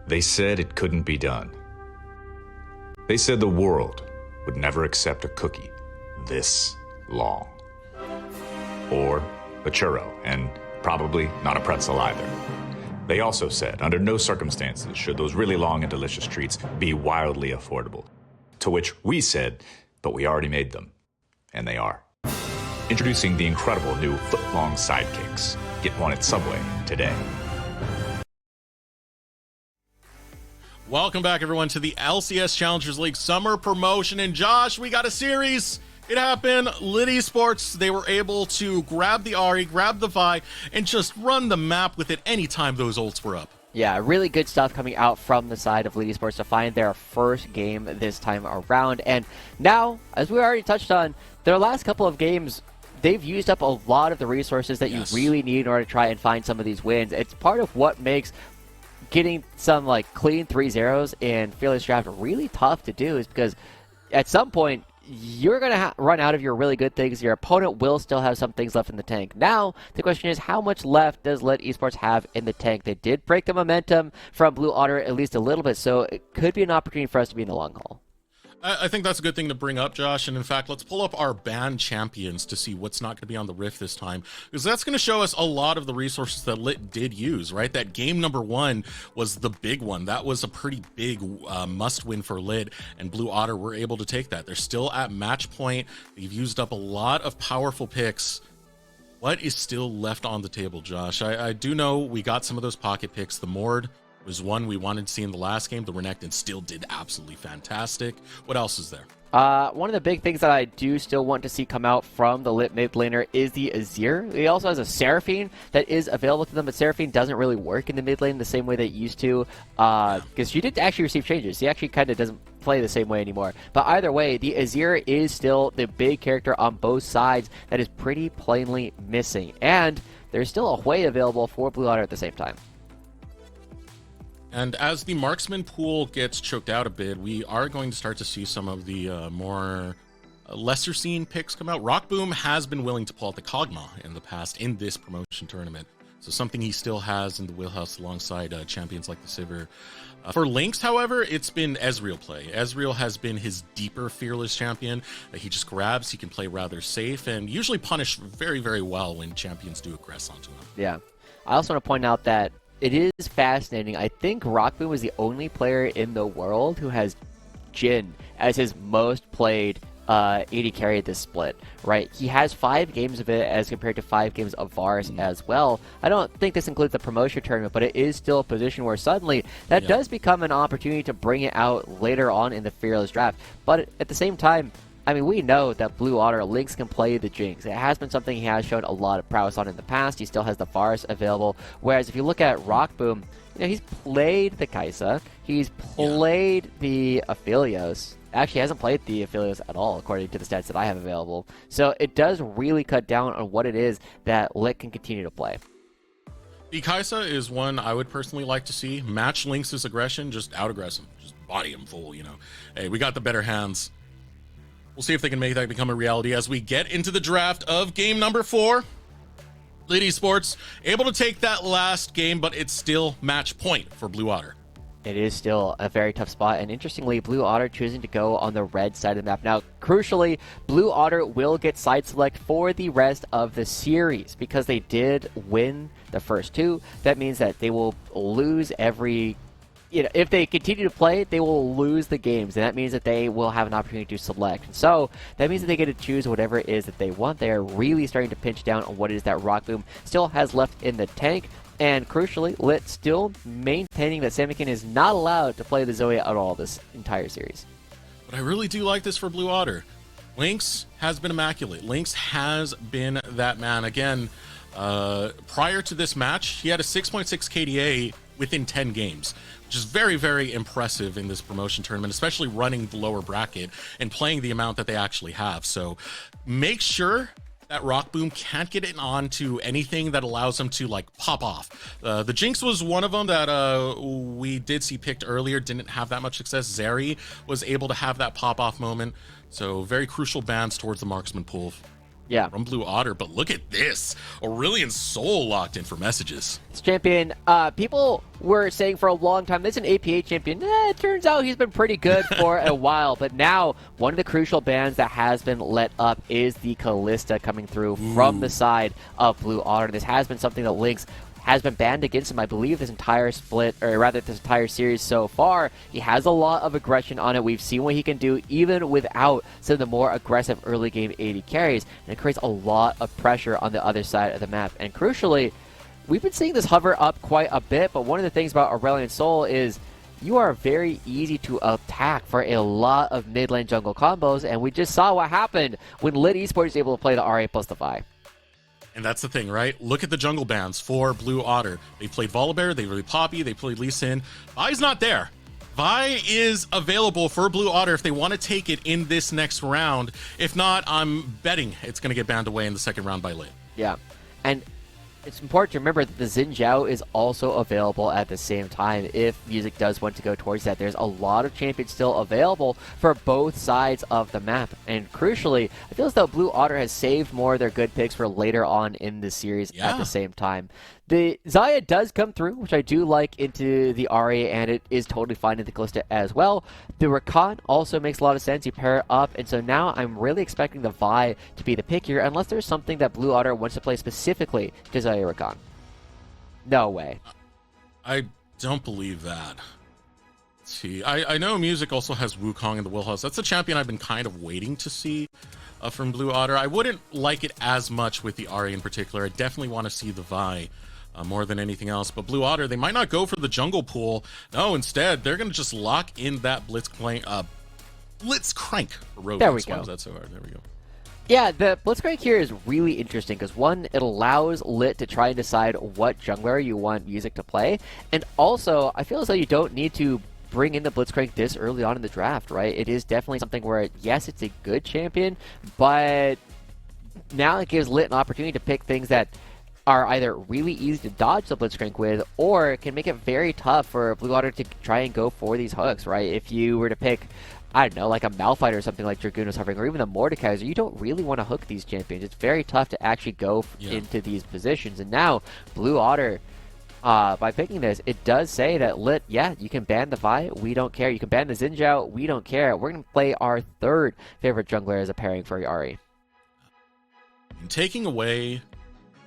They said it couldn't be done. They said the world would never accept a cookie this long. Or a churro, and probably not a pretzel either. They also said, under no circumstances should those really long and delicious treats be wildly affordable. To which we said, but we already made them. And they are. Introducing the incredible new foot-long sidekicks. Get one at Subway today. Welcome back, everyone, to the LCS Challengers League Summer Promotion. And Josh, we got a series. It happened. LiT Esports, they were able to grab the Ari, grab the Vi, and just run the map with it anytime those ults were up. Yeah, really good stuff coming out from the side of LiT Esports to find their first game this time around. And now, as we already touched on, their last couple of games, they've used up a lot of the resources that you really need in order to try and find some of these wins. It's part of what makes getting some like clean 3-0s in Fearless Draft really tough to do, is because at some point you're going to run out of your really good things. Your opponent will still have some things left in the tank. Now, the question is, how much left does LiT Esports have in the tank? They did break the momentum from Blue Otter at least a little bit, so it could be an opportunity for us to be in the long haul. I think that's a good thing to bring up, Josh. And in fact, let's pull up our banned champions to see what's not going to be on the Rift this time, because that's going to show us a lot of the resources that LiT did use, right? That game number 1 was the big one. That was a pretty big must win for LiT, and Blue Otter were able to take that. They're still at match point. They've used up a lot of powerful picks. What is still left on the table, Josh? I do know we got some of those pocket picks. The Mord was one we wanted to see in the last game. The Renekton still did absolutely fantastic. What else is there? One of the big things that I do still want to see come out from the LiT mid laner is the Azir. He also has a Seraphine that is available to them, but Seraphine doesn't really work in the mid lane the same way that it used to, because she did actually receive changes. He actually kind of doesn't play the same way anymore. But either way, the Azir is still the big character on both sides that is pretty plainly missing. And there's still a Hui available for Blue Otter at the same time. And as the marksman pool gets choked out a bit, we are going to start to see some of the more lesser seen picks come out. Rockboom has been willing to pull out the Kog'Maw in the past in this promotion tournament, so something he still has in the wheelhouse alongside champions like the Sivir. For Lynx, however, it's been Ezreal play. Ezreal has been his deeper Fearless champion that he just grabs. He can play rather safe and usually punish very, very well when champions do aggress onto him. Yeah. I also want to point out that it is fascinating. I think Rockboom is the only player in the world who has Jhin as his most played AD carry at this split, right? He has 5 games of it as compared to 5 games of Varus as well. I don't think this includes the promotion tournament, but it is still a position where suddenly that does become an opportunity to bring it out later on in the Fearless Draft. But at the same time, I mean, we know that Blue Otter Lynx can play the Jinx. It has been something he has shown a lot of prowess on in the past. He still has the Varus available. Whereas if you look at Rockboom, you know, he's played the Kai'Sa. He's played the Aphelios. Actually, hasn't played the Aphelios at all, according to the stats that I have available. So it does really cut down on what it is that LiT can continue to play. The Kai'Sa is one I would personally like to see. Match Lynx's aggression, just out-aggress him. Just body him full, you know. Hey, we got the better hands. We'll see if they can make that become a reality as we get into the draft of game number 4. LiT Esports able to take that last game, but it's still match point for Blue Otter. It is still a very tough spot, and interestingly, Blue Otter choosing to go on the red side of the map. Now, crucially, Blue Otter will get side select for the rest of the series because they did win the first 2. That means that they will lose every... You know, if they continue to play, they will lose the games, and that means that they will have an opportunity to select. So that means that they get to choose whatever it is that they want. They are really starting to pinch down on what it is that Rockboom still has left in the tank. And crucially, LiT still maintaining that Samikin is not allowed to play the Zoe at all this entire series. But I really do like this for Blue Otter. Lynx has been immaculate. Lynx has been that man. Again, prior to this match, he had a 6.6 KDA within 10 games, which is very, very impressive in this promotion tournament, especially running the lower bracket and playing the amount that they actually have. So make sure that Rockboom can't get it onto anything that allows him to like pop off. The Jinx was one of them that we did see picked earlier, didn't have that much success. Zeri was able to have that pop off moment. So very crucial bans towards the marksman pool. Yeah. from Blue Otter. But look at this. Aurelion Sol locked in for messages. This champion, people were saying for a long time, this is an APA champion. It turns out he's been pretty good for a while. But now, one of the crucial bans that has been let up is the Callista coming through from the side of Blue Otter. This has been something that Lynx has been banned against him, I believe, this entire split, or rather this entire series so far. He has a lot of aggression on it. We've seen what he can do even without some of the more aggressive early game AD carries, and it creates a lot of pressure on the other side of the map. And crucially, we've been seeing this hover up quite a bit, but one of the things about Aurelion Sol is you are very easy to attack for a lot of mid lane jungle combos, and we just saw what happened when LiT Esports was able to play the RA plus the Vi. And that's the thing, right? Look at the jungle bans for Blue Otter. They played Volibear, they played Poppy, they played Lee Sin. Vi's not there. Vi is available for Blue Otter if they want to take it in this next round. If not, I'm betting it's going to get banned away in the second round by LiT. Yeah, and it's important to remember that the Xin Zhao is also available at the same time if Music does want to go towards that. There's a lot of champions still available for both sides of the map. And crucially, I feel as though Blue Otter has saved more of their good picks for later on in the series at the same time. The Xayah does come through, which I do like into the Ahri, and it is totally fine in the Callista as well. The Rakan also makes a lot of sense. You pair it up, and so now I'm really expecting the Vi to be the pick here, unless there's something that Blue Otter wants to play specifically to Xayah Rakan. No way. I don't believe that. Let's see, I know Music also has Wukong in the wheelhouse. That's a champion I've been kind of waiting to see from Blue Otter. I wouldn't like it as much with the Ahri in particular. I definitely want to see the Vi more than anything else. But Blue Otter, they might not go for the jungle pool. No, instead, they're going to just lock in that Blitzcrank for Rogue. There we go. Why was that so hard? There we go. Yeah, the Blitzcrank here is really interesting because, one, it allows LiT to try and decide what jungler you want Music to play. And also, I feel as though you don't need to bring in the Blitzcrank this early on in the draft, right? It is definitely something where, yes, it's a good champion, but now it gives LiT an opportunity to pick things that are either really easy to dodge the Blitzcrank with, or can make it very tough for Blue Otter to try and go for these hooks, right? If you were to pick, I don't know, like a Malphite or something like Dragoon was hovering, or even a Mordekaiser, you don't really want to hook these champions. It's very tough to actually go into these positions. And now, Blue Otter, by picking this, it does say that LiT, yeah, you can ban the Vi, we don't care. You can ban the Xin Zhao, we don't care. We're going to play our third favorite jungler as a pairing for Ahri. And taking away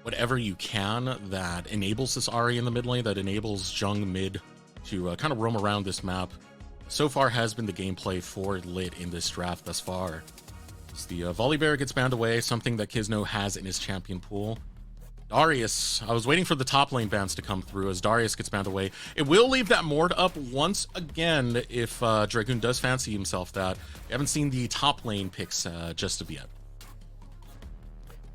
whatever you can that enables this Ahri in the mid lane, that enables Jung mid to kind of roam around this map, so far has been the gameplay for LiT in this draft thus far. As the Volibear gets banned away, something that Kisno has in his champion pool. Darius, I was waiting for the top lane bans to come through as Darius gets banned away. It will leave that Mord up once again if Dragoon does fancy himself that. We haven't seen the top lane picks just of yet.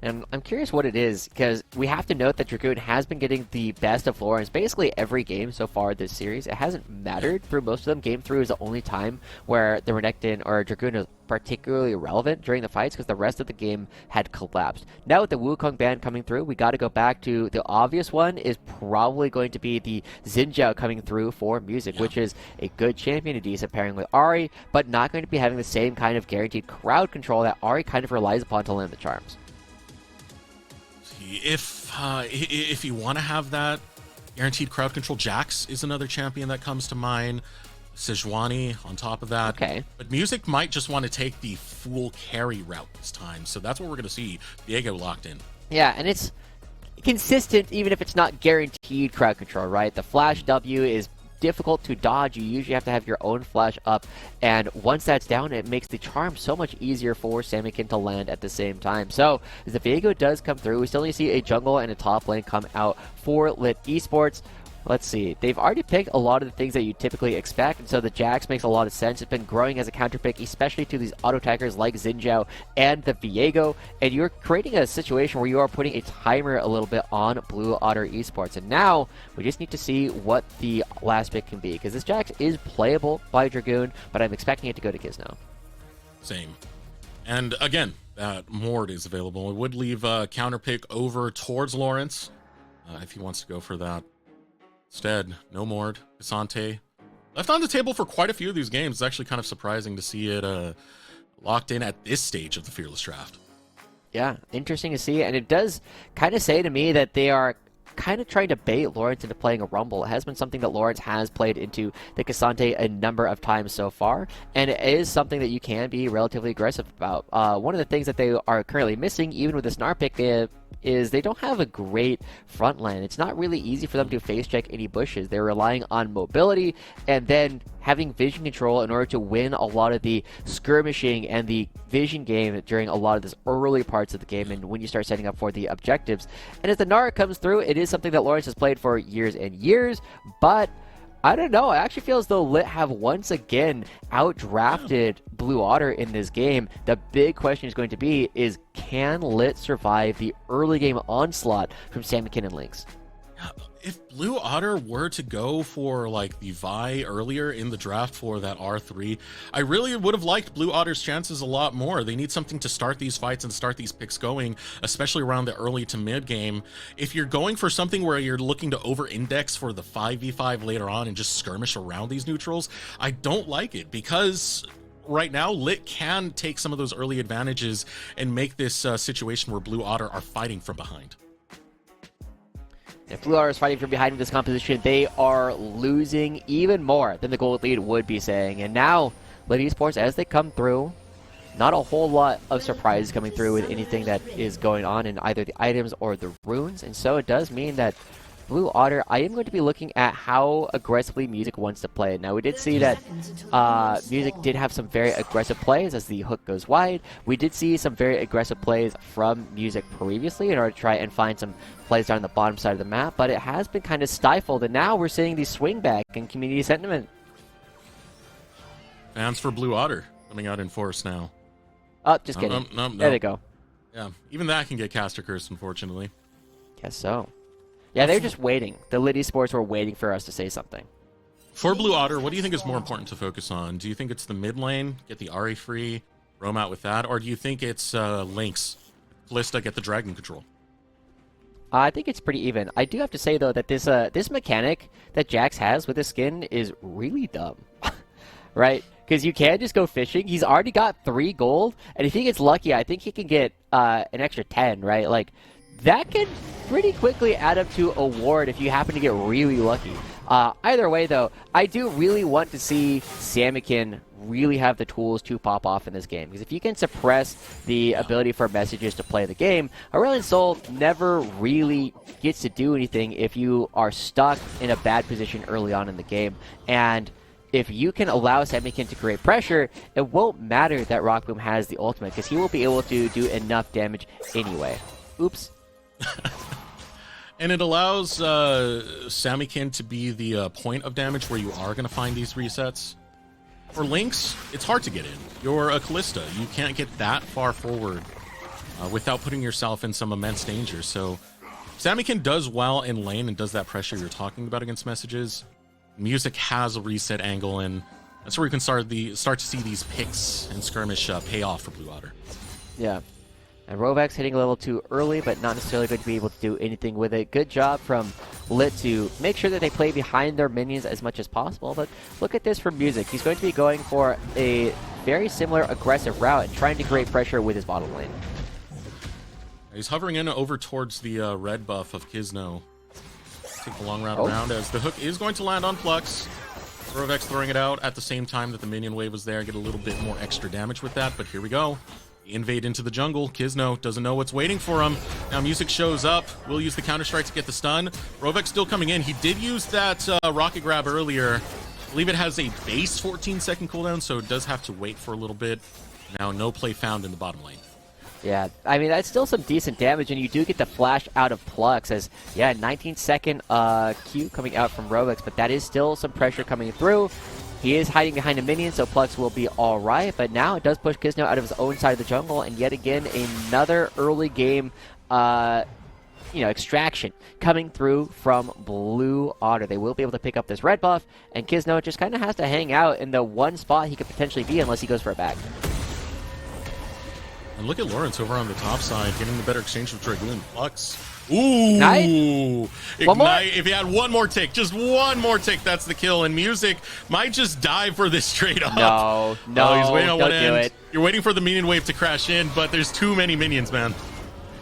And I'm curious what it is, because we have to note that Dragoon has been getting the best of Florence basically every game so far this series. It hasn't mattered through most of them. Game 3 is the only time where the Renekton or Dragoon is particularly relevant during the fights, because the rest of the game had collapsed. Now with the Wukong ban coming through, we got to go back to the obvious one is probably going to be the Xin Zhao coming through for Music, which is a good champion, a decent pairing with Ahri, but not going to be having the same kind of guaranteed crowd control that Ahri kind of relies upon to land the charms. If you want to have that guaranteed crowd control, Jax is another champion that comes to mind. Sejuani on top of that. Okay. But Music might just want to take the full carry route this time. So that's what we're going to see. Diego locked in. Yeah, and it's consistent even if it's not guaranteed crowd control, right? The Flash W is difficult to dodge. You usually have to have your own flash up, and once that's down, it makes the charm so much easier for Samikin to land at the same time. So as the Viego does come through, we still need to see a jungle and a top lane come out for LiT Esports. Let's see. They've already picked a lot of the things that you typically expect, and so the Jax makes a lot of sense. It's been growing as a counter pick, especially to these auto attackers like Xin Zhao and the Viego, and you're creating a situation where you are putting a timer a little bit on Blue Otter Esports. And now we just need to see what the last pick can be, because this Jax is playable by Dragoon, but I'm expecting it to go to Kisno. Same. And again, that Mord is available. It would leave a counter pick over towards Lawrence if he wants to go for that. Instead, no Mord, Cassante. Left on the table for quite a few of these games. It's actually kind of surprising to see it locked in at this stage of the Fearless Draft. Yeah, interesting to see, and it does kind of say to me that they are kind of trying to bait Lawrence into playing a Rumble. It has been something that Lawrence has played into the Cassante a number of times so far, and it is something that you can be relatively aggressive about. One of the things that they are currently missing, even with this Snar pick, is they don't have a great front line. It's not really easy for them to face check any bushes. They're relying on mobility and then having vision control in order to win a lot of the skirmishing and the vision game during a lot of this early parts of the game and when you start setting up for the objectives. And as the Nara comes through, it is something that Lawrence has played for years and years, but I don't know. I actually feel as though LiT have once again outdrafted Blue Otter in this game. The big question is going to be is can LiT survive the early game onslaught from Samikin and Lynx? If Blue Otter were to go for like the Vi earlier in the draft for that R3, I really would have liked Blue Otter's chances a lot more. They need something to start these fights and start these picks going, especially around the early to mid game. If you're going for something where you're looking to over-index for the 5v5 later on and just skirmish around these neutrals, I don't like it because right now LiT can take some of those early advantages and make this situation where Blue Otter are fighting from behind. If Blue Otter is fighting from behind in this composition, they are losing even more than the gold lead would be saying. And now, LiT Esports, as they come through, not a whole lot of surprises coming through with anything that is going on in either the items or the runes. And so it does mean that Blue Otter, I am going to be looking at how aggressively Music wants to play. Now, we did see that Music did have some very aggressive plays as the hook goes wide. We did see some very aggressive plays from Music previously in order to try and find some plays down the bottom side of the map, but it has been kind of stifled, and now we're seeing the swing back in community sentiment. Fans for Blue Otter coming out in force now. Oh, just kidding. No. There they go. Yeah, even that can get caster cursed, unfortunately. Guess so. Yeah, they're just waiting. The LiT Esports were waiting for us to say something. For Blue Otter, what do you think is more important to focus on? Do you think it's the mid lane, get the Ahri free, roam out with that, or do you think it's Lynx, Kalista, get the dragon control? I think it's pretty even. I do have to say, though, that this mechanic that Jax has with his skin is really dumb. Right? Because you can just go fishing. He's already got 3 gold, and if he gets lucky, I think he can get an extra 10, right? Like, that can pretty quickly add up to a ward if you happen to get really lucky. Either way, though, I do really want to see Samikin really have the tools to pop off in this game. Because if you can suppress the ability for messages to play the game, Aurelion Sol never really gets to do anything if you are stuck in a bad position early on in the game. And if you can allow Samikin to create pressure, it won't matter that Rockboom has the ultimate, because he will be able to do enough damage anyway. Oops. And it allows Samikin to be the point of damage where you are going to find these resets. For Lynx, it's hard to get in. You're a Kalista. You can't get that far forward without putting yourself in some immense danger. So Samikin does well in lane and does that pressure you're talking about against messages. Music has a reset angle, and that's where we can start to see these picks and skirmish pay off for Blue Otter. Yeah. And Rovak's hitting a little too early, but not necessarily going to be able to do anything with it. Good job from LiT to make sure that they play behind their minions as much as possible. But look at this from Music. He's going to be going for a very similar aggressive route and trying to create pressure with his bottom lane. He's hovering in over towards the red buff of Kisno. Take the long route around as the hook is going to land on Plux. Rovak's throwing it out at the same time that the minion wave was there. Get a little bit more extra damage with that, but here we go. Invade into the jungle. Kisno doesn't know what's waiting for him. Now Music shows up. Will use the counter-strike to get the stun. Rovak still coming in. He did use that rocket grab earlier. I believe it has a base 14-second cooldown, so it does have to wait for a little bit. Now no play found in the bottom lane. Yeah, I mean, that's still some decent damage, and you do get the flash out of Plux as, yeah, 19-second Q coming out from Rovak, but that is still some pressure coming through. He is hiding behind a minion, so Plux will be alright, but now it does push Kisno out of his own side of the jungle, and yet again, another early game, extraction coming through from Blue Otter. They will be able to pick up this red buff, and Kisno just kind of has to hang out in the one spot he could potentially be unless he goes for a back. And look at Lawrence over on the top side, getting the better exchange with Dragoon. Lux. Ooh. Ignite. Ignite. If he had one more tick, just one more tick, that's the kill. And Music might just die for this straight up. No, He's waiting on don't one do end. it. You're waiting for the minion wave to crash in, but there's too many minions, man.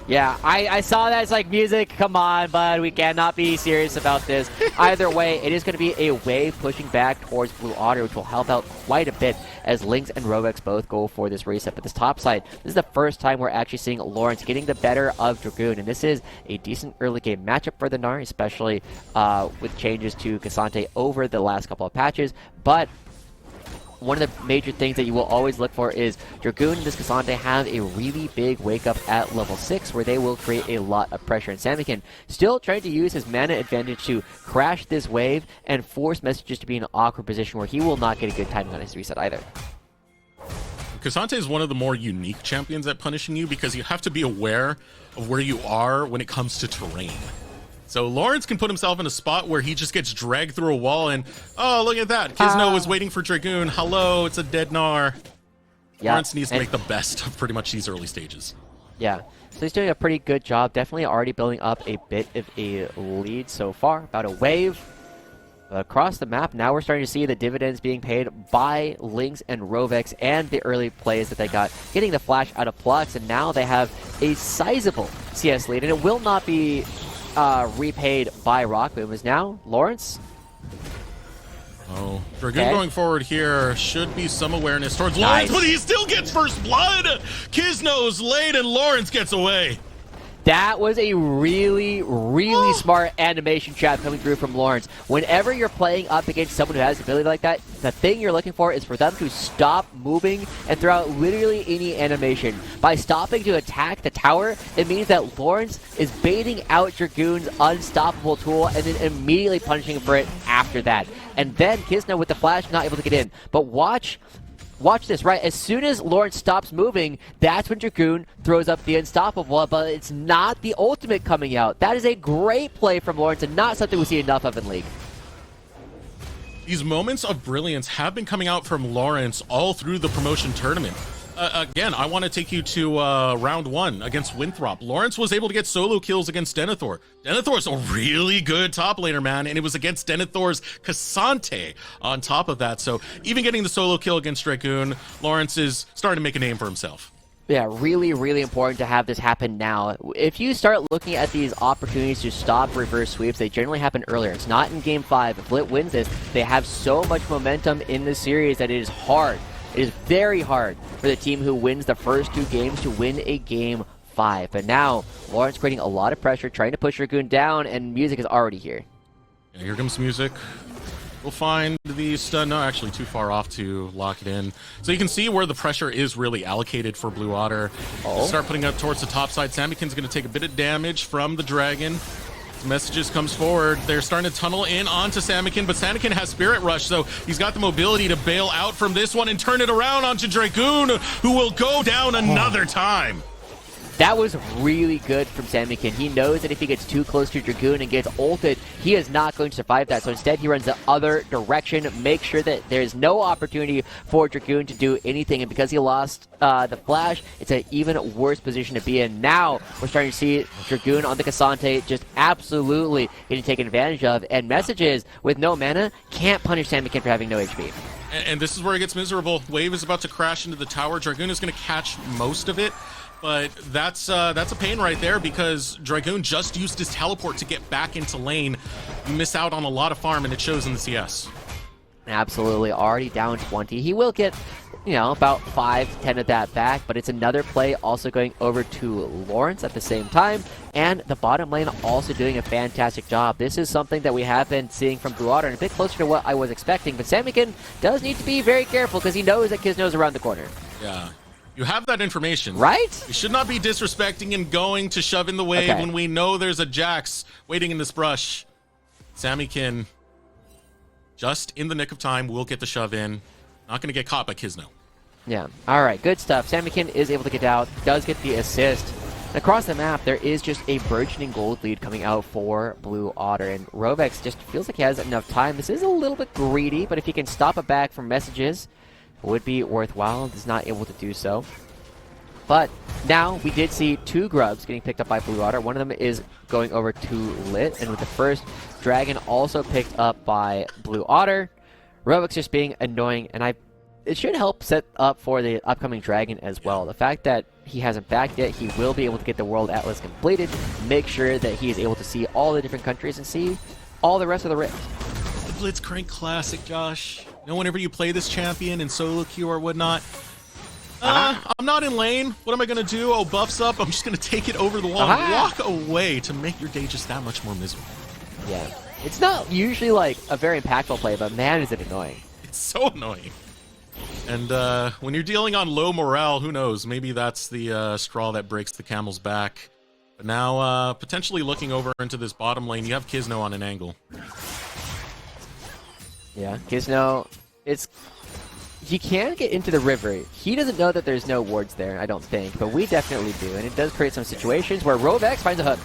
Yeah, I saw that. It's like, Music, come on, bud. We cannot be serious about this. Either way, it is going to be a wave pushing back towards Blue Otter, which will help out quite a bit as Lynx and Rovex both go for this reset. But this top side, this is the first time we're actually seeing Lawrence getting the better of Dragoon, and this is a decent early game matchup for the Gnar, especially with changes to Cassante over the last couple of patches. But one of the major things that you will always look for is Dragoon and this Cassante have a really big wake up at level 6 where they will create a lot of pressure. And Samikin still trying to use his mana advantage to crash this wave and force Messages to be in an awkward position where he will not get a good timing on his reset either. Cassante is one of the more unique champions at punishing you because you have to be aware of where you are when it comes to terrain. So Lawrence can put himself in a spot where he just gets dragged through a wall and, oh, look at that. Kizno was waiting for Dragoon. Hello, it's a dead Gnar. Yeah, Lawrence needs to make the best of pretty much these early stages. Yeah, so he's doing a pretty good job. Definitely already building up a bit of a lead so far. About a wave across the map. Now we're starting to see the dividends being paid by Lynx and Rovex and the early plays that they got, getting the flash out of Plux, and now they have a sizable CS lead, and it will not be repaid by Rockboom. Is now Lawrence. Oh, Dragoon going forward here should be some awareness towards Lawrence, but he still gets first blood. Kizno's late and Lawrence gets away. That was a really, really smart animation trap coming through from Lawrence. Whenever you're playing up against someone who has an ability like that, the thing you're looking for is for them to stop moving and throw out literally any animation. By stopping to attack the tower, it means that Lawrence is baiting out Dragoon's unstoppable tool and then immediately punishing for it after that. And then Kizno with the flash not able to get in. But watch this, right? As soon as Lawrence stops moving, that's when Dragoon throws up the unstoppable, but it's not the ultimate coming out. That is a great play from Lawrence and not something we see enough of in League. These moments of brilliance have been coming out from Lawrence all through the promotion tournament. Again, I want to take you to round 1 against Winthrop. Lawrence was able to get solo kills against Denethor. Denethor's a really good top laner, man, and it was against Denethor's Cassante on top of that. So even getting the solo kill against Dragoon, Lawrence is starting to make a name for himself. Yeah, really, really important to have this happen now. If you start looking at these opportunities to stop reverse sweeps, they generally happen earlier. It's not in Game 5. If LiT wins this, they have so much momentum in the series that it is hard. It is very hard for the team who wins the first 2 games to win a Game 5. But now, Lawrence creating a lot of pressure, trying to push Dragoon down, and Music is already here. Yeah, here comes Music. We'll find the stun. No, actually too far off to lock it in. So you can see where the pressure is really allocated for Blue Otter. Start putting up towards the top side. Samikin's going to take a bit of damage from the Dragon. Messages comes forward. They're starting to tunnel in onto Samikin, but Samikin has Spirit Rush, so he's got the mobility to bail out from this one and turn it around onto Dragoon, who will go down another time. That was really good from Samikin. He knows that if he gets too close to Dragoon and gets ulted, he is not going to survive that. So instead, he runs the other direction, make sure that there's no opportunity for Dragoon to do anything. And because he lost the flash, it's an even worse position to be in. Now, we're starting to see Dragoon on the Cassante just absolutely getting taken advantage of. And Messages, with no mana, can't punish Samikin for having no HP. And this is where it gets miserable. Wave is about to crash into the tower. Dragoon is going to catch most of it. But that's a pain right there because Dragoon just used his teleport to get back into lane. Miss out on a lot of farm, and it shows in the CS. Absolutely, already down 20. He will get, about 5 to 10 of that back, but it's another play also going over to Lawrence at the same time, and the bottom lane also doing a fantastic job. This is something that we have been seeing from Blue Otter, and a bit closer to what I was expecting, but Samikin does need to be very careful because he knows that Kizno's around the corner. Yeah. You have that information. Right? You should not be disrespecting and going to shove in the wave when we know there's a Jax waiting in this brush. Samikin, just in the nick of time, will get the shove in. Not going to get caught by Kizno. Yeah. All right. Good stuff. Samikin is able to get out. Does get the assist. And across the map, there is just a burgeoning gold lead coming out for Blue Otter. And Rovex just feels like he has enough time. This is a little bit greedy, but if he can stop it back from Messages, would be worthwhile. Is not able to do so. But now we did see 2 grubs getting picked up by Blue Otter. One of them is going over to LiT, and with the first dragon also picked up by Blue Otter. Rovix just being annoying, and it should help set up for the upcoming dragon as well. The fact that he hasn't backed yet, he will be able to get the World Atlas completed, make sure that he is able to see all the different countries and see all the rest of the rift. The Blitzcrank Classic, Josh. You know, whenever you play this champion in solo queue or whatnot, I'm not in lane. What am I going to do? Oh, buff's up. I'm just going to take it over the wall and walk away to make your day just that much more miserable. Yeah. It's not usually like a very impactful play, but man, is it annoying. It's so annoying. And when you're dealing on low morale, who knows? Maybe that's the straw that breaks the camel's back. But now, potentially looking over into this bottom lane, you have Kizno on an angle. Yeah, Kizno, he can get into the river. He doesn't know that there's no wards there, I don't think, but we definitely do. And it does create some situations where Rovex finds a hook.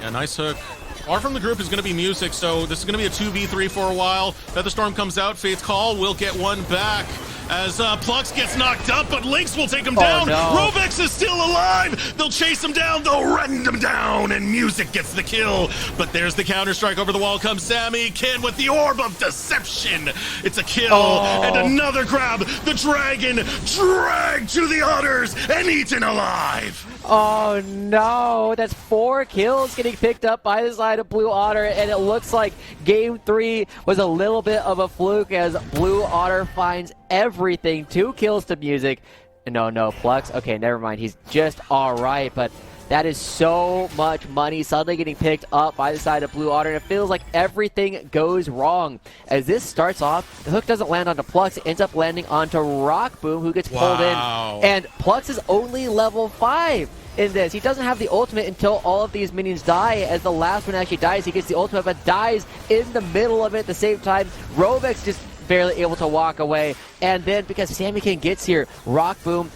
Yeah, nice hook. Far from the group is going to be Music, so this is going to be a 2v3 for a while. Featherstorm comes out, Fate's Call will get one back. As Plux gets knocked up, but Lynx will take him down. No. Rovex is still alive. They'll chase him down. They'll rend him down, and Music gets the kill. But there's the counter-strike. Over the wall comes Sammy. Ken with the Orb of Deception. It's a kill, and another grab. The dragon dragged to the Otters and eaten alive. Oh no, that's 4 kills getting picked up by the side of Blue Otter, and it looks like Game 3 was a little bit of a fluke as Blue Otter finds everything. 2 kills to Music. No, Plux. Okay, never mind. He's just alright, but that is so much money suddenly getting picked up by the side of Blue Otter, and it feels like everything goes wrong. As this starts off, the hook doesn't land onto Plux, it ends up landing onto Rock Boom, who gets pulled in, and Plux is only level 5 in this. He doesn't have the ultimate until all of these minions die. As the last one actually dies, he gets the ultimate, but dies in the middle of it at the same time. Rovex just barely able to walk away, and then because Sammykin gets here, Rock Boom,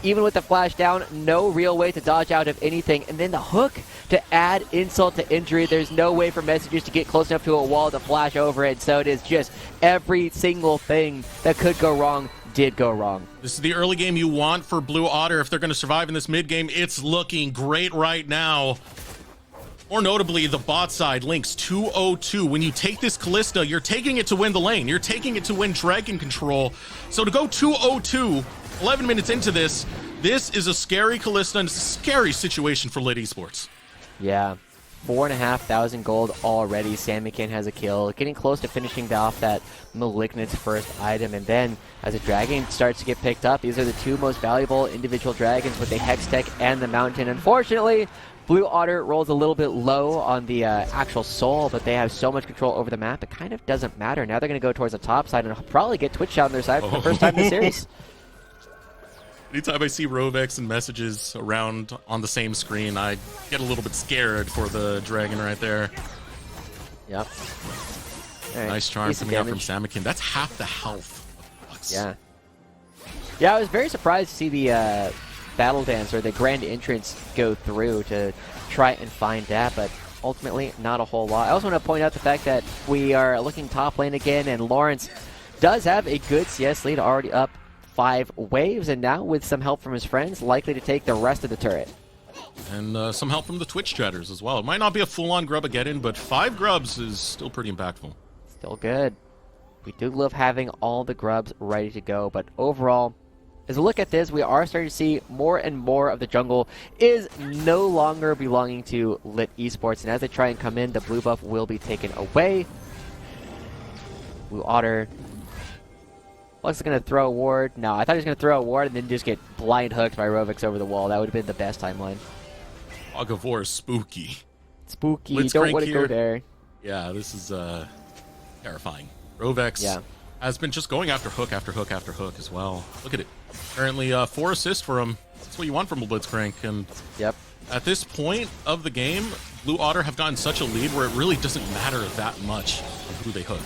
even with the flash down, no real way to dodge out of anything. And then the hook to add insult to injury. There's no way for messages to get close enough to a wall to flash over it. So it is just every single thing that could go wrong did go wrong. This is the early game you want for Blue Otter if they're going to survive in this mid game. It's looking great right now. More notably, the bot side, Lynx 202. When you take this Callista, you're taking it to win the lane. You're taking it to win dragon control. So to go 202, 11 minutes into this is a scary Callista, and it's a scary situation for LiT Esports. Yeah, 4,500 gold already. Sammykin has a kill, getting close to finishing off that Malignant's first item, and then as a dragon starts to get picked up, these are the 2 most valuable individual dragons with the Hextech and the Mountain. Unfortunately, Blue Otter rolls a little bit low on the actual soul, but they have so much control over the map, it kind of doesn't matter. Now they're going to go towards the top side and probably get Twitch out on their side for the first time in the series. Anytime I see Rovex and messages around on the same screen, I get a little bit scared for the dragon right there. Yep. Right. Nice charm coming out from Sammykin. That's half the health of Plux. Yeah. Yeah, I was very surprised to see the Battle Dance or the Grand Entrance go through to try and find that, but ultimately not a whole lot. I also want to point out the fact that we are looking top lane again, and Lawrence does have a good CS lead, already up 5 waves, and now with some help from his friends, likely to take the rest of the turret. And some help from the Twitch chatters as well. It might not be a full-on Grubageddon, but 5 grubs is still pretty impactful. Still good. We do love having all the grubs ready to go, but overall, as we look at this, we are starting to see more and more of the jungle is no longer belonging to LiT Esports, and as they try and come in, the blue buff will be taken away. Blue Otter looks going to throw a ward. No, I thought he was going to throw a ward and then just get blind hooked by Rovix over the wall. That would have been the best timeline. Fog of War is spooky. Spooky. You don't want to go there. Yeah, this is terrifying. Rovex has been just going after hook after hook after hook as well. Look at it. Currently 4 assists for him. That's what you want from a Blitzcrank. And at this point of the game, Blue Otter have gotten such a lead where it really doesn't matter that much of who they hook.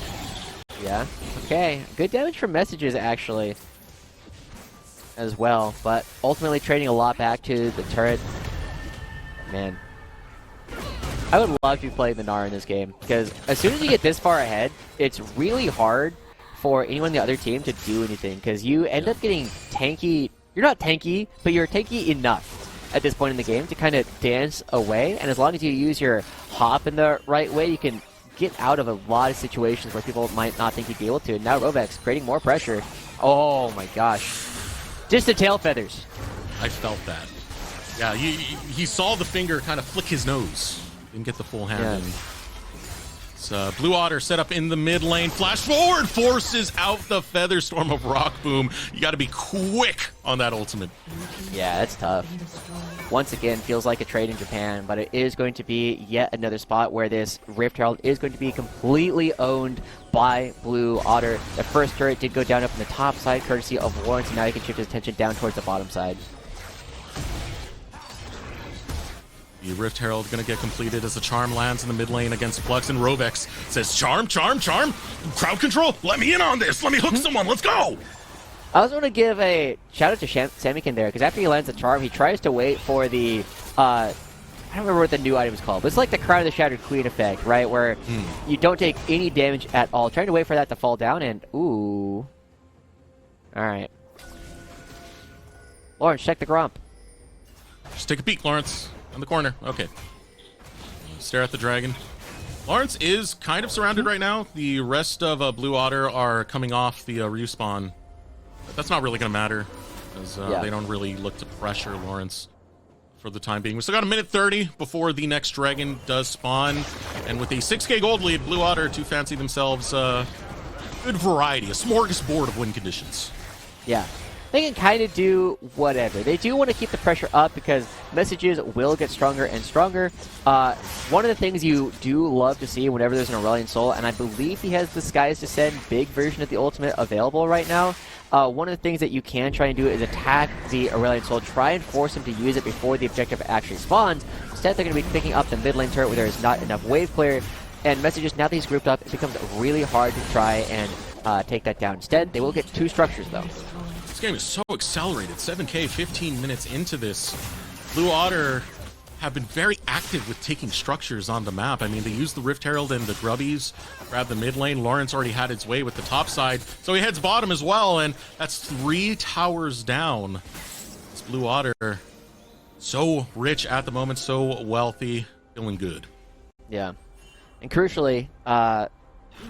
Yeah. Okay. Good damage from messages, actually, as well. But ultimately trading a lot back to the turret. Man. I would love to play the Gnar in this game, because as soon as you get this far ahead, it's really hard for anyone on the other team to do anything, because you end up getting tanky you're not tanky, but you're tanky enough at this point in the game to kind of dance away. And as long as you use your hop in the right way, you can get out of a lot of situations where people might not think you'd be able to. And now Rovex creating more pressure. Oh my gosh. Just the tail feathers. I felt that. Yeah, he saw the finger kind of flick his nose. Didn't get the full hand in. It's Blue Otter set up in the mid lane. Flash forward forces out the Feather Storm of Rock Boom. You got to be quick on that ultimate. Yeah, that's tough. Once again, feels like a trade in Japan, but it is going to be yet another spot where this Rift Herald is going to be completely owned by Blue Otter. The first turret did go down up in the top side, courtesy of Lawrence, and now he can shift his attention down towards the bottom side. The Rift Herald going to get completed as the Charm lands in the mid lane against Flux, and Rovex says, Charm, Charm, Charm, crowd control, let me in on this, let me hook someone, let's go! I also want to give a shout out to Samikin there, because after he lands the Charm, he tries to wait for the, I don't remember what the new item is called, but it's like the Crown of the Shattered Queen effect, right, where you don't take any damage at all. Trying to wait for that to fall down, and ooh. Alright. Lawrence, check the Gromp. Just take a peek, Lawrence. On the corner. Okay. Stare at the dragon. Lawrence is kind of surrounded right now. The rest of Blue Otter are coming off the respawn. But that's not really going to matter, as they don't really look to pressure Lawrence for the time being. We still got a minute 30 before the next dragon does spawn. And with a 6k gold lead, Blue Otter to fancy themselves good variety, a smorgasbord of win conditions. Yeah. They can kind of do whatever. They do want to keep the pressure up because messages will get stronger and stronger. One of the things you do love to see whenever there's an Aurelion Soul, and I believe he has the Skies Descend big version of the ultimate available right now. One of the things that you can try and do is attack the Aurelion Soul, try and force him to use it before the objective actually spawns. Instead, they're going to be picking up the mid lane turret where there is not enough wave clear. And messages, now that he's grouped up, it becomes really hard to try and take that down. Instead, they will get two structures, though. This game is so accelerated. 7k, 15 minutes into this. Blue Otter have been very active with taking structures on the map. I mean, they used the Rift Herald and the Grubbies, grabbed the mid lane. Lawrence already had his way with the top side, so he heads bottom as well, and that's 3 towers down. It's Blue Otter, so rich at the moment, so wealthy, feeling good. Yeah. And crucially,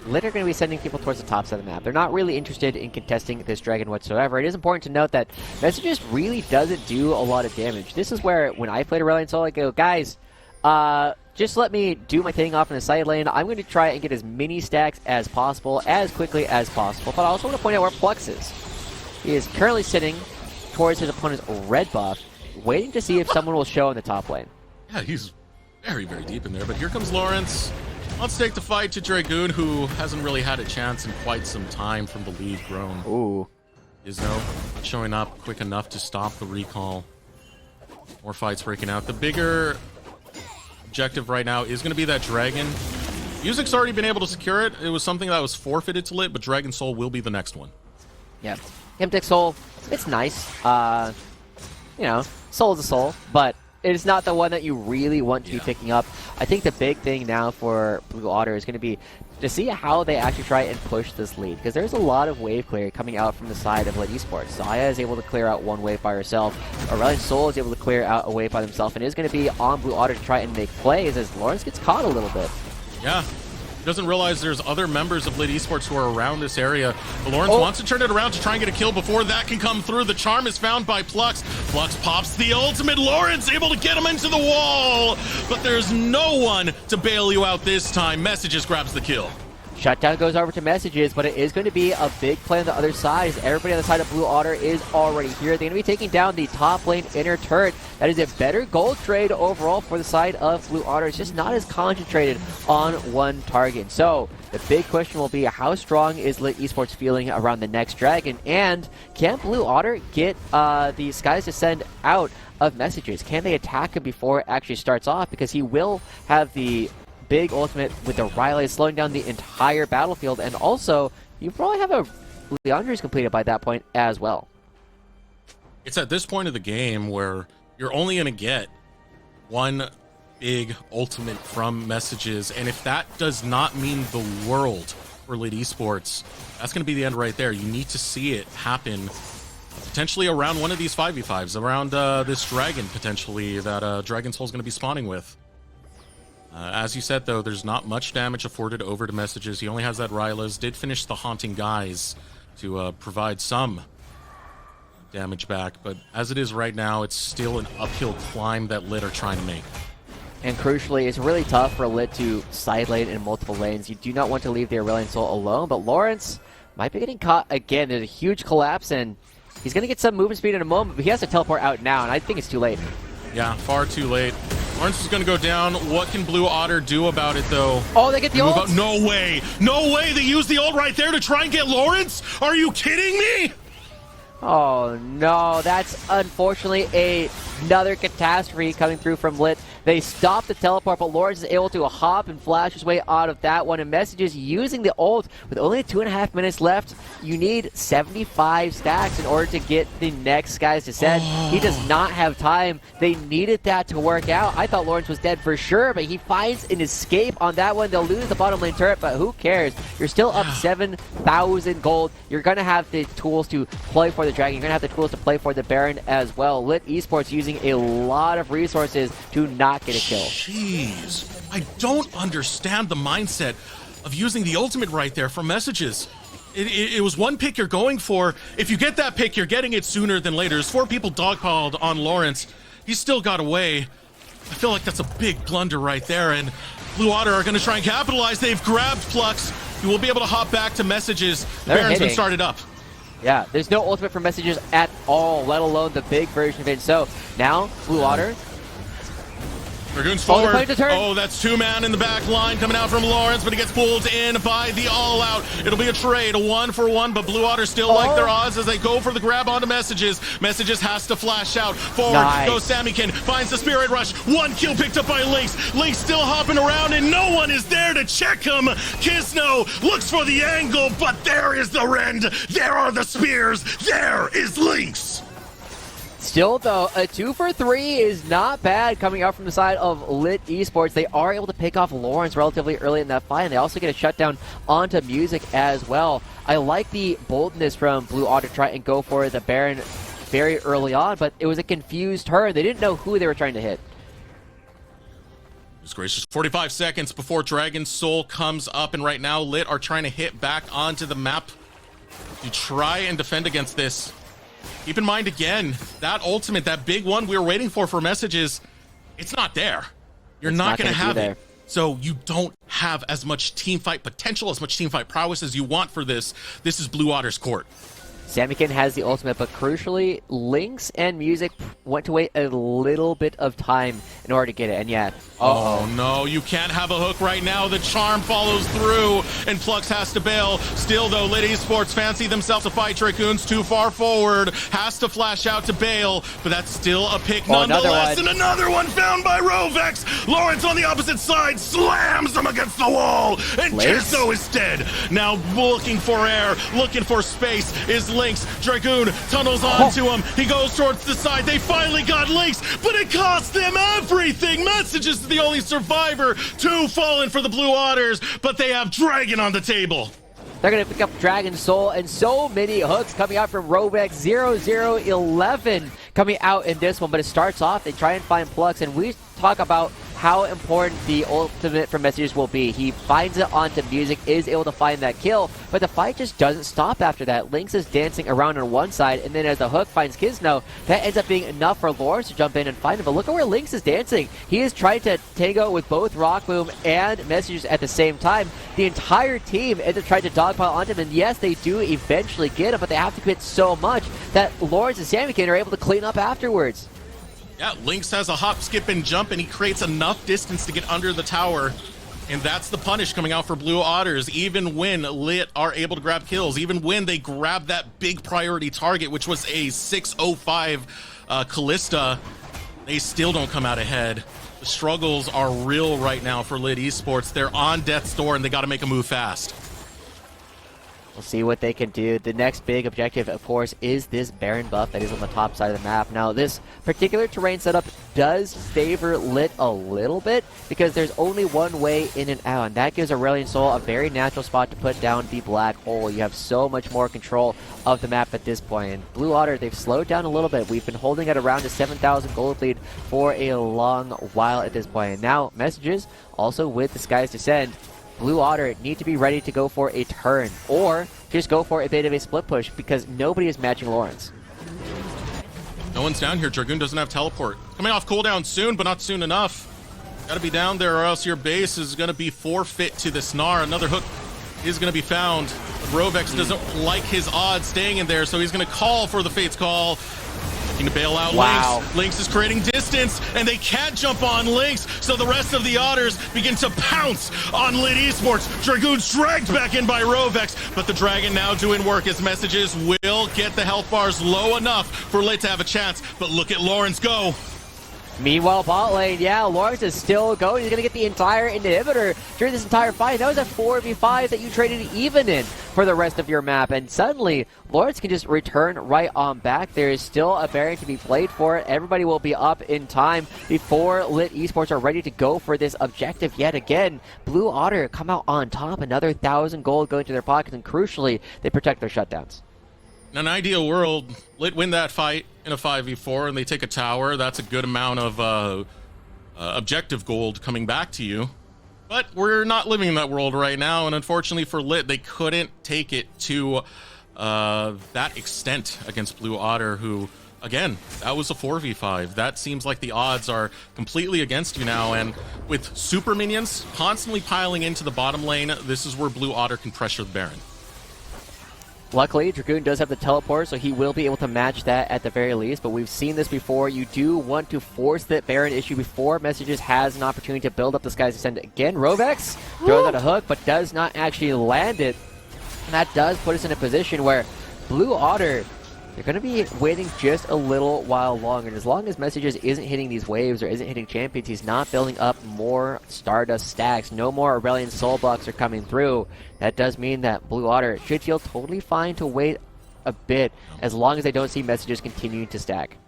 LiT are going to be sending people towards the top side of the map. They're not really interested in contesting this dragon whatsoever. It is important to note that Messages really doesn't do a lot of damage. This is where, when I played Aurelion Soul, I go, guys, just let me do my thing off in the side lane. I'm going to try and get as many stacks as possible, as quickly as possible. But I also want to point out where Flux is. He is currently sitting towards his opponent's red buff, waiting to see if someone will show in the top lane. Yeah, he's very, very deep in there. But here comes Lawrence. Let's take the fight to Dragoon, who hasn't really had a chance in quite some time from the lead grown. Ooh. Izzo not showing up quick enough to stop the recall. More fights breaking out. The bigger objective right now is going to be that dragon. Music's already been able to secure it. It was something that was forfeited to LiT, but Dragon Soul will be the next one. Yeah. Hemtech Soul, it's nice. You know, Soul is a soul, but it is not the one that you really want to be picking up. I think the big thing now for Blue Otter is going to be to see how they actually try and push this lead, because there's a lot of wave clear coming out from the side of LiT Esports. Zaya is able to clear out one wave by herself. Aurelion Soul is able to clear out a wave by themselves, and it is going to be on Blue Otter to try and make plays as Lawrence gets caught a little bit. Yeah. He doesn't realize there's other members of LiT Esports who are around this area. But Lawrence wants to turn it around to try and get a kill before that can come through. The charm is found by Flux. Flux pops the ultimate. Lawrence able to get him into the wall. But there's no one to bail you out this time. Messages grabs the kill. Shutdown goes over to Messages, but it is going to be a big play on the other side as everybody on the side of Blue Otter is already here. They're going to be taking down the top lane inner turret. That is a better gold trade overall for the side of Blue Otter. It's just not as concentrated on one target. So the big question will be, how strong is LiT Esports feeling around the next dragon? And can Blue Otter get the Skies Descend out of Messages? Can they attack him before it actually starts off? Because he will have the big ultimate with the Riley slowing down the entire battlefield, and also you probably have a Leandre's completed by that point as well. It's at this point of the game where you're only going to get one big ultimate from Messages, and if that does not mean the world for LiT Esports, that's going to be the end right there. You need to see it happen potentially around one of these 5v5s, around this dragon, potentially, that Dragon Soul's going to be spawning with. As you said, though, there's not much damage afforded over to messages. He only has that Rylas. Did finish the Haunting Guise to provide some damage back, but as it is right now, it's still an uphill climb that LiT are trying to make. And crucially, it's really tough for LiT to side lane in multiple lanes. You do not want to leave the Aurelion Soul alone, but Lawrence might be getting caught again. There's a huge collapse, and he's going to get some movement speed in a moment, but he has to teleport out now, and I think it's too late. Yeah, far too late. Lawrence is going to go down. What can Blue Otter do about it, though? Oh, they get the ult? No way. No way. They use the ult right there to try and get Lawrence? Are you kidding me? Oh, no. That's unfortunately another catastrophe coming through from LiT. They stop the teleport, but Lawrence is able to hop and flash his way out of that one. And Messages using the ult with only 2.5 minutes left. You need 75 stacks in order to get the next Sky's Descent. He does not have time. They needed that to work out. I thought Lawrence was dead for sure, but he finds an escape on that one. They'll lose the bottom lane turret, but who cares? You're still up 7,000 gold. You're going to have the tools to play for the Dragon. You're going to have the tools to play for the Baron as well. LiT Esports using a lot of resources to not get a kill. Jeez, I don't understand the mindset of using the ultimate right there for Messages. It was one pick you're going for. If you get that pick, you're getting it sooner than later. There's 4 people dogpiled on Lawrence. He still got away. I feel like that's a big blunder right there, and Blue Otter are going to try and capitalize. They've grabbed Flux. He will be able to hop back to Messages. The Baron's been started up. Yeah, there's no ultimate for Messages at all, let alone the big version of it. So now, Blue Otter. Dragoon's forward. Oh, that's 2-man in the back line coming out from Lawrence, but he gets pulled in by the all-out. It'll be a trade, a 1-for-1, but Blue Otter still like their odds as they go for the grab onto Messages. Messages has to flash out. Forward goes Sammykin, finds the Spirit Rush. 1 kill picked up by Lynx. Lynx still hopping around, and no one is there to check him. Kisno looks for the angle, but there is the rend. There are the spears. There is Lynx. Still, though, a 2-for-3 is not bad coming out from the side of LiT Esports. They are able to pick off Lawrence relatively early in that fight, and they also get a shutdown onto Music as well. I like the boldness from Blue Otter to try and go for the Baron very early on, but it was a confused turn. They didn't know who they were trying to hit. It's gracious. 45 seconds before Dragon Soul comes up, and right now LiT are trying to hit back onto the map to try and defend against this. Keep in mind, again, that ultimate, that big one we were waiting for Messages, it's not there. You're not going to have it. So you don't have as much teamfight potential, as much teamfight prowess as you want for this. This is Blue Otter's court. Sammykin has the ultimate, but crucially, Lynx and Music went to wait a little bit of time in order to get it, and yeah. Oh no, you can't have a hook right now. The charm follows through, and Flux has to bail. Still though, LiT Esports fancy themselves a fight. Dragoon's too far forward, has to flash out to bail, but that's still a pick nonetheless. And another one found by Rovex. Lawrence on the opposite side slams him against the wall, and Kisno is dead. Now looking for air, looking for space is Lynx. Dragoon tunnels onto him. He goes towards the side. They finally got Lynx, but it cost them everything. Messages to the only survivor. 2 fallen for the Blue Otters, but they have Dragon on the table. They're going to pick up Dragon Soul, and so many hooks coming out from Rovex. 0-0-11 coming out in this one, but it starts off, they try and find Flux, and we talk about how important the ultimate for Messages will be. He finds it onto Music, is able to find that kill, but the fight just doesn't stop after that. Lynx is dancing around on one side, and then as the hook finds Kisno, that ends up being enough for Lawrence to jump in and find him. But look at where Lynx is dancing. He is trying to tango with both Rockboom and Messages at the same time. The entire team ends up trying to dogpile onto him, and yes, they do eventually get him, but they have to commit so much that Lawrence and Sammykin are able to clean up afterwards. Yeah, Lynx has a hop, skip, and jump, and he creates enough distance to get under the tower. And that's the punish coming out for Blue Otters. Even when LiT are able to grab kills, even when they grab that big priority target, which was a 605 Callista, they still don't come out ahead. The struggles are real right now for LiT Esports. They're on death's door, and they got to make a move fast. We'll see what they can do. The next big objective, of course, is this Baron buff that is on the top side of the map. Now, this particular terrain setup does favor LiT a little bit because there's only one way in and out, and that gives Aurelion Sol a very natural spot to put down the black hole. You have so much more control of the map at this point. And Blue Otter, they've slowed down a little bit. We've been holding at around a 7,000 gold lead for a long while at this point. And now, messages also with the Skies Descend. Blue Otter need to be ready to go for a turn, or just go for a bit of a split push because nobody is matching Lawrence. No one's down here. Dragoon doesn't have teleport. Coming off cooldown soon, but not soon enough. Gotta be down there or else your base is gonna be forfeit to the Snar. Another hook is gonna be found. Rovex doesn't like his odds staying in there, so he's gonna call for the Fate's Call. Looking to bail out Lynx. Lynx is creating distance, and they can't jump on Lynx, so the rest of the Otters begin to pounce on LiT Esports. Dragoon's dragged back in by Rovex, but the Dragon now doing work as messages will get the health bars low enough for LiT to have a chance, but look at Lawrence go. Meanwhile, bot lane, yeah, Lawrence is still going. He's going to get the entire inhibitor during this entire fight. That was a 4v5 that you traded even in for the rest of your map. And suddenly, Lawrence can just return right on back. There is still a Baron to be played for it. Everybody will be up in time before LiT Esports are ready to go for this objective yet again. Blue Otter come out on top. Another 1,000 gold going to their pockets. And crucially, they protect their shutdowns. In an ideal world, LiT win that fight in a 5v4 and they take a tower. That's a good amount of objective gold coming back to you. But we're not living in that world right now, and unfortunately for LiT, they couldn't take it to that extent against Blue Otter, who, again, that was a 4v5. That seems like the odds are completely against you now, and with super minions constantly piling into the bottom lane, this is where Blue Otter can pressure the Baron. Luckily, Dragoon does have the teleport, so he will be able to match that at the very least, but we've seen this before. You do want to force that Baron issue before Messages has an opportunity to build up the Skies Descend again. Rovex throws out a hook, but does not actually land it. And that does put us in a position where Blue Otter, they're going to be waiting just a little while longer. And as long as Messages isn't hitting these waves or isn't hitting champions, he's not building up more Stardust stacks. No more Aurelion Soul blocks are coming through. That does mean that Blue Otter should feel totally fine to wait a bit as long as they don't see Messages continuing to stack.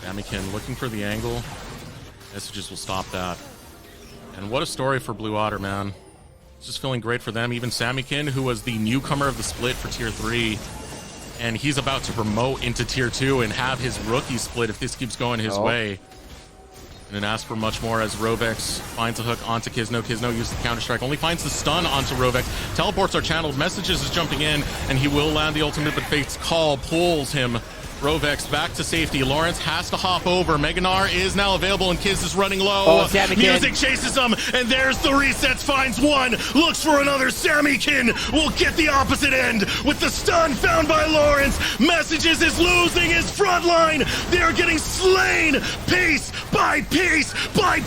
Samikin looking for the angle. Messages will stop that. And what a story for Blue Otter, man. It's just feeling great for them. Even Samikin, who was the newcomer of the split for Tier 3, and he's about to promote into Tier 2 and have his rookie split if this keeps going his way. And then ask for much more as Rovex finds a hook onto Kizno. Kizno uses the counter-strike, only finds the stun onto Rovex. Teleports are channeled, Messages is jumping in, and he will land the ultimate, but Fate's Call pulls him. Rovex back to safety. Lawrence has to hop over. Meganar is now available, and Kiz is running low. Music chases him, and there's the resets. Finds one, looks for another. Samikin will get the opposite end with the stun found by Lawrence. Messages is losing his front line. They are getting slain piece by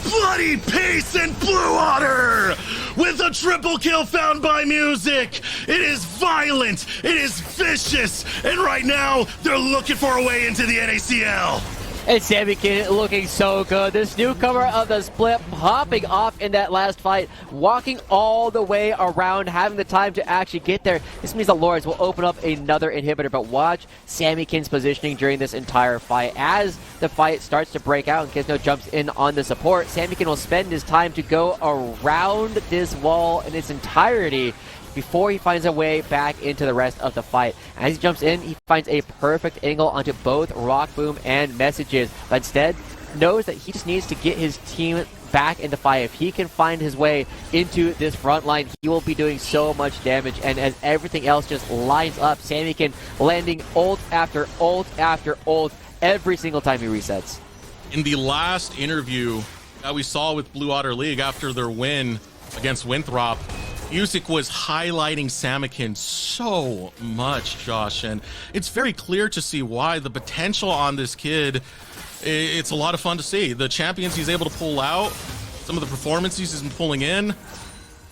bloody piece, and Blue Otter with a triple kill found by Music. It is violent, it is vicious, and right now they're looking for a way into the NACL. And Samikin looking so good. This newcomer of the split popping off in that last fight, walking all the way around, having the time to actually get there. This means the Lords will open up another inhibitor, but watch Samikin's positioning during this entire fight. As the fight starts to break out and Kizno jumps in on the support, Samikin will spend his time to go around this wall in its entirety before he finds a way back into the rest of the fight. As he jumps in, he finds a perfect angle onto both Rock Boom and Messages, but instead knows that he just needs to get his team back in the fight. If he can find his way into this front line, he will be doing so much damage, and as everything else just lines up, Samikin landing ult after ult after ult every single time he resets. In the last interview that we saw with Blue Otter League after their win against Winthrop, Music was highlighting Samikin so much, Josh, and it's very clear to see why. The potential on this kid, it's a lot of fun to see. The champions he's able to pull out, some of the performances he's been pulling in,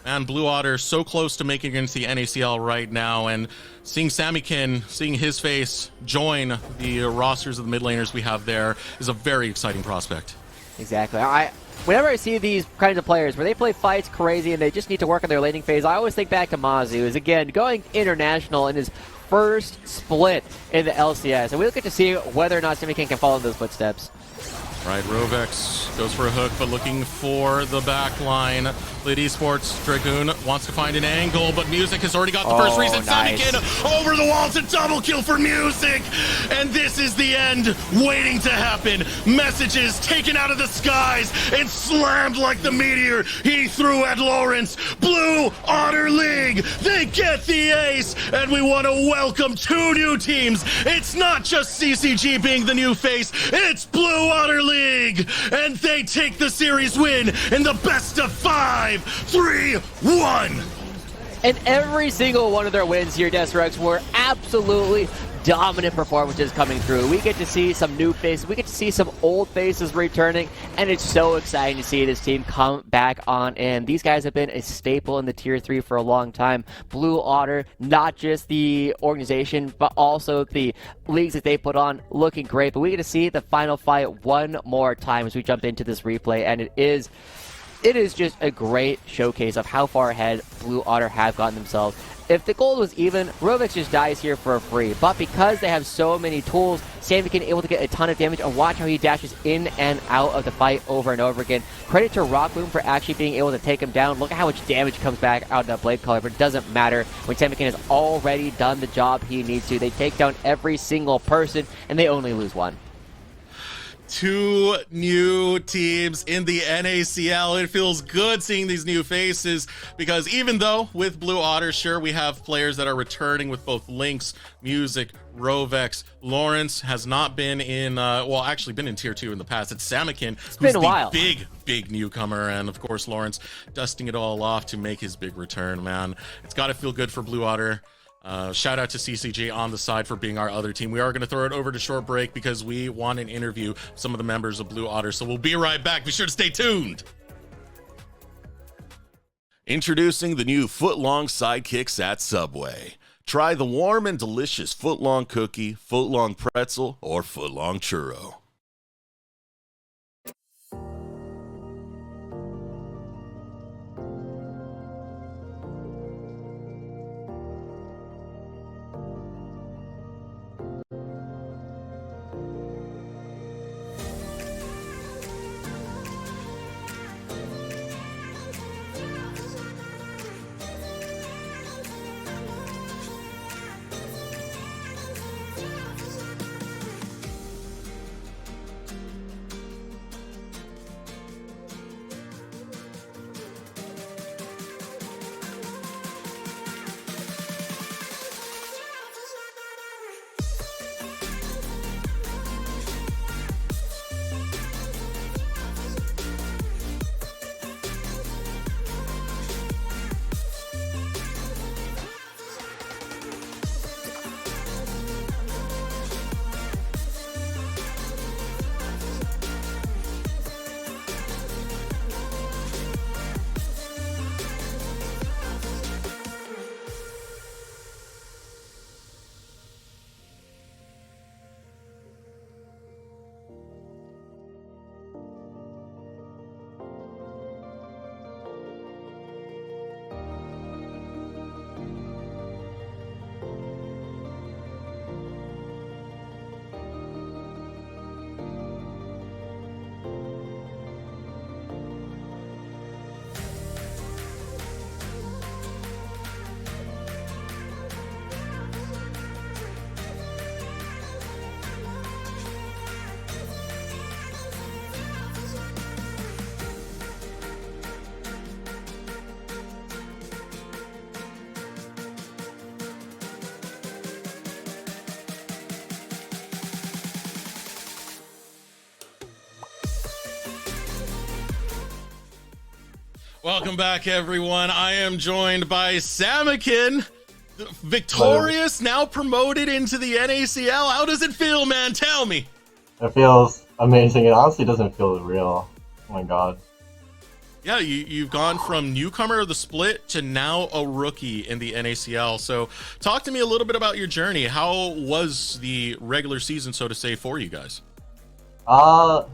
and Blue Otter so close to making it into the NACL right now, and seeing Samikin, seeing his face join the rosters of the mid laners we have there is a very exciting prospect. Exactly. whenever I see these kinds of players where they play fights crazy and they just need to work on their laning phase, I always think back to Mazu, who's again going international in his first split in the LCS, and we'll get to see whether or not Simikin can follow in those footsteps. Right, Rovex goes for a hook, but looking for the back line. LiT Esports, Dragoon wants to find an angle, but Music has already got the first reset. Nice. Samikin over the wall to double kill for Music. And this is the end waiting to happen. Messages taken out of the skies and slammed like the meteor he threw at Lawrence. Blue Otter League, they get the ace, and we want to welcome 2 new teams. It's not just CCG being the new face, it's Blue Otter League, and they take the series win in the best of 5, 3, 1. And every single one of their wins here, Desrex, were absolutely dominant performances coming through. We get to see some new faces, we get to see some old faces returning, and it's so exciting to see this team come back on in. These guys have been a staple in the Tier 3 for a long time. Blue Otter, not just the organization, but also the leagues that they put on, looking great. But we get to see the final fight one more time as we jump into this replay, and it is just a great showcase of how far ahead Blue Otter have gotten themselves. If the gold was even, Rovex just dies here for free. But because they have so many tools, Samikin able to get a ton of damage, and watch how he dashes in and out of the fight over and over again. Credit to Rockboom for actually being able to take him down. Look at how much damage comes back out of that Blade Collar, but it doesn't matter when Samikin has already done the job he needs to. They take down every single person, and they only lose one. 2 new teams in the NACL. It feels good seeing these new faces, because even though with Blue Otter, sure, we have players that are returning with both Lynx, Music, Rovex. Lawrence has not been in, well, actually been in Tier 2 in the past. It's Samikin, who's the big newcomer, and of course Lawrence dusting it all off to make his big return, man. It's got to feel good for Blue Otter. Shout out to CCG on the side for being our other team. We are going to throw it over to short break because we want an interview with some of the members of Blue Otter, so we'll be right back. Be sure to stay tuned. Introducing the new footlong sidekicks at Subway. Try the warm and delicious footlong cookie, footlong pretzel, or footlong churro. Welcome back, everyone. I am joined by Samikin, victorious, now promoted into the NACL. How does it feel, man? Tell me. It feels amazing. It honestly doesn't feel real. Oh my god. Yeah, you've gone from newcomer of the split to now a rookie in the NACL. So talk to me a little bit about your journey. How was the regular season, so to say, for you guys? Well,